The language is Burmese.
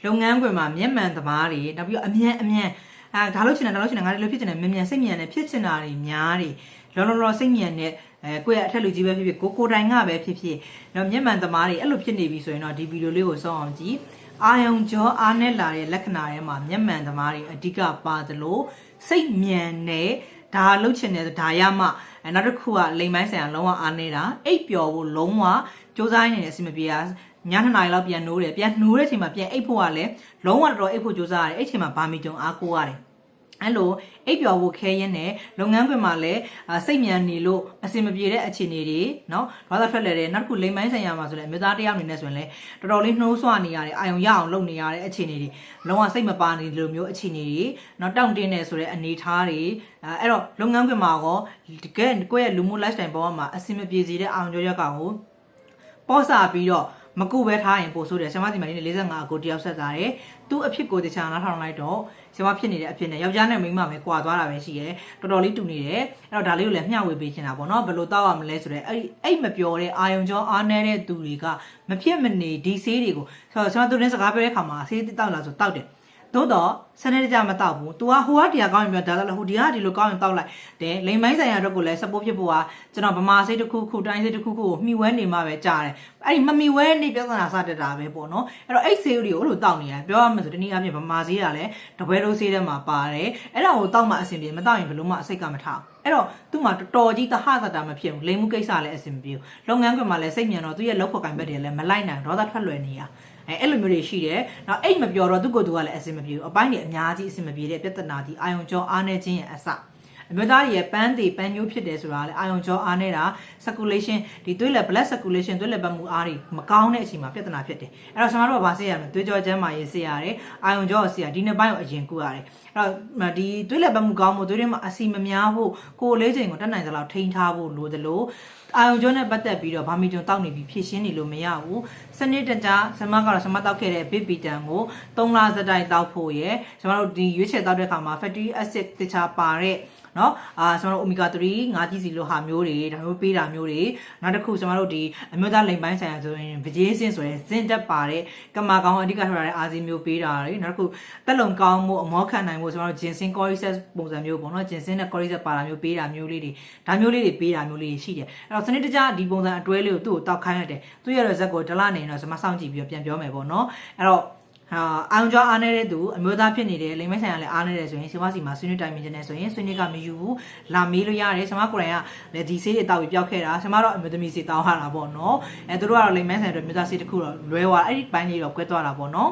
လုပ်ငန်းခွင်မှာမျက်မှန်သမားတွေနောက်ပြီးတော့အမြန်ဒါလို့ချင်တယ်ငါတို့လို့ဖြစ်ချင်တယ်မြန်စိတ်မြန်နဲ့ဖြစ်ချင်တာတွေများတွေလောစိတ်မြန်နဲ့ကိုယ့်ရဲ့အထက်လူကြီးပဲဖြစ်ဖြစ်ကိုတိုင်ကပဲဖြစ်ဖြစ်တော့မျက်မှန်သမားတွေအဲ့လိုဖြစ်နေပြီဆိုရင်တော့ဒီဗီဒီယိုလေးကိုစောင့်အောင်ကြည့်အာယုံကြောအားနဲ့လာတဲ့လက္ခဏာတွေမှာမျက်မှန်သမားတွေအဓိကပါသလိုစိတ်မြန်နဲ့ဒါလှုပ်ချင်တဲ့ဒါရမှနောက်တစ်ခုကလိမ်ပိုင်းဆိုင်ရာလုံးဝအားနေတာအိပ်ပျော်ဖို့လုံးဝစူးစမ်းနေတဲ့အစီမပြေတာည2 နာရီလောက်ပြန်နိုးတယ်ပြန်နိုးတဲ့အချိန်မှာပြန်အိပ်ဖို့ကလည်းလုံးဝတော်အိပ်ဖို့ကြိုးစားရတယ်အဲ့ချိန်မှာဘာမီကြုံအားကိုးရတယ်အဲ့လိုအိပ်ပျော်ဖို့ခဲရင်းနဲ့လုပ်ငန်းခွင်မှာလည်းစိတ်မြန်နေလို့အဆင်မပြေတဲ့အခြေအနေတွေเนาะဘာသာထွက်လဲတဲ့နောက်တစ်ခုလိမ်ပိုင်းဆိုင်ရာမှာဆိုလည်းအမျိုးသားတစ်ယောက်အနေနဲ့ဆိုရင်လည်းတော်တော်လေးနှိုးဆွနေရတယ်အာယုံရအောင်လုပ်နေရတဲ့အခြေအနေတွေလုံးဝစိတ်မပါနေလိုမျိုးအခြေအနေတွေเนาะတောင့်တင်းနေဆိုတဲ့အနေထားတွေအဲ့တော့လုပ်ငန်းခွင်မှာရောတကယ်ကိုယ့်ရဲ့လူမှု lifestyle ပေါ်မှာအဆင်မပြေစေတဲ့အာယုံကြောရက်ကောင်ကိုပေါ့စာပြီးတော့မကူပဲထားရင်ပို့ဆိုးတယ်ဆရာမဒီမှာနေ45အကိုတယောက်ဆက်သားတယ်သူ့အဖြစ်ကိုတခြားနားထောင်လိုက်တော့ဆရာမဖြစ်နေတဲ့အဖြစ်နဲ့ယောက်ျားနဲ့မိန်းမပဲကွာသွားတာပဲရှိရဲတော်တော်လေးတူနေတယ်အဲ့တော့ဒါလေးကိုလည်းမျှဝေပေးချင်တာပေါ့နော်ဘယ်လိုတောက်ရမလဲဆိုတော့အဲ့မပြောတဲ့အာယုံကြောအားနေတဲ့သူတွေကမဖြစ်မနေဒီဆေးတွေကိုဆရာမသူနဲ့စကားပြောတဲ့ခါမှာဆေးတောက်လာဆိုတောက်တယ်သို့တော့စနေကြမတောက်ဘူး။ तू ကဟိုကတရားကောင်းရင်ပြောဒါလည်းဟိုဒီကဒီလိုကောင်းရင်တောက်လိုက်တယ်။လိမ်မိုင်းဆိုင်ရာတော့ကိုလည်း support ဖြစ်ဖို့ကကျွန်တော်ဗမာစိတ်တစ်ခုခုတိုင်းစိတ်တစ်ခုခုကိုမှီဝဲနေမှပဲကြားတယ်။အဲ့ဒီမမှီဝဲနေပြဿနာစတက်တာပဲပေါ့နော်။အဲ့တော့အဲ့ဆေးတွေကိုအဲ့လိုတောက်နေရတယ်။ပြောရမယ်ဆိုတနည်းအားဖြင့်ဗမာဆေးကလည်းတပွဲတိုးဆေးထဲမှာပါတယ်။အဲ့ဒါကိုတောက်မှအဆင်ပြေမတောက်ရင်ဘယ်လိုမှအစိတ်ကမထား။အဲ့တော့သူ့မှာတော်တော်ကြီးတဟသတာမဖြစ်ဘူး။လိမ်မှုကိစ္စလည်းအဆင်မပြေဘူး။လုပ်ငန်းခွင်မှာလည်းစိတ်မြန်တော့သူ့ရဲ့လောက်ဖို့ကင်ဘက်တွေလည်းမလိုက်နိုင်ဒေါသထွက်လွယ်နေရ။အဲ့လိုမျိုးတွေရှိတယ်။နောက်အိတ်မပြောတော့သူ့ကိုယ်သူကလည်းအဆင်မပြေဘူး။အပိုင်းတွေအများကြီးအဆင်မပြေတဲ့ပြဿနာဒီအာယုံကြောအားနေခြင်းရဲ့အစအမျိုးသားရဲ့ပန်းမျိုးဖြစ်တယ်ဆိုတာလေအာယုံကြောအားနေတာ circulation ဒီသွေးလက် blood circulation သွေးလက်ပတ်မှုအားတွေမကောင်းတဲ့အချိန်မှာပြဿနာဖြစ်တယ်။အဲ့တော့ကျွန်တော်တို့ကဗာဆေးရမယ်သွေးကြောကျန်းမာရေးဆေးရတယ်အာယုံကြောဆေးရဒီနှစ်ပိုင်းကိုအရင်ကုရတယ်။အဲ့တော့ဒီသွေးလက်ပတ်မှုကောင်းဖို့သွေးထဲမှာအဆီမများဖို့ကိုယ်လေးချိန်ကိုတက်နိုင်သလောက်ထိန်းထားဖို့လိုသလိုအာယုံကြောနဲ့ပတ်သက်ပြီးတော့ဗာမီတွန်တောက်နေပြီးဖြည့်ရှင်းနေလို့မရဘူး။စနစ်တကျဆမကတော့ဆမတောက်ခဲ့တဲ့ bit bitan ကို3 လစတိုက်တောက်ဖို့ရယ်ကျွန်တော်တို့ဒီရွေးချယ်တောက်တဲ့အခါမှာ fatty acid တခြားပါတဲ့နော်ကျွန်တော်တို့ omega 3 ငါးကြီးစီလိုဟာမျိုးတွေဒါမျိုးပေးတာမျိုးတွေနောက်တစ်ခုကျွန်တော်တို့ဒီအမျိုးသားလိမ်ပိုင်းဆိုင်ရာဆိုရင်ဗကြေးစင်းဆိုရင်ဇင်းတက်ပါတဲ့ကမာကောင်းအဓိကထားတဲ့အာဇီမျိုးပေးတာတွေနောက်တစ်ခုတက်လုံကောင်းမှုအမောခံနိုင်မှုကျွန်တော်တို့ဂျင်စင် cordyceps ပုံစံမျိုးပေါ့နော်ဂျင်စင်နဲ့ cordyceps ပါတာမျိုးပေးတာမျိုးလေးတွေဒါမျိုးလေးတွေပေးတာမျိုးလေးရှိတယ်အဲ့တော့စနစ်တကျဒီပုံစံအတွဲလေးကိုသူ့ကိုတောက်ခိုင်းရတယ်သူ့ရဲ့ဇက်ကိုတလနေတော့ကျွန်မစောင့်ကြည့်ပြီးတော့ပြန်ပြောမယ်ပေါ့နော်အဲ့တော့အာယုံကြောအားနေတဲ့သူအမျိုးသားဖြစ်နေတယ်လိမ်မဲဆိုင်ကလည်းအားနေတယ်ဆိုရင်ဆီမစီမှာဆွေးနွေးတိုင်ပင်ခြင်းနဲ့ဆိုရင်ဆွေးနွေးကမယူဘူးလာမေးလို့ရတယ်ဆမကိုယ်တိုင်ကလည်းဒီဆေးတွေတောက်ပြီးပျောက်ခဲ့တာဆမတော့အမျိုးသမီးဆေးတောက်ရတာပေါ့နော်သူတို့ကတော့လိမ်မဲဆိုင်အတွက်အမျိုးသားဆေးတစ်ခုတော့လွဲသွားအဲ့ဒီပိုင်းလေးတော့ကွဲသွားတာပေါ့နော်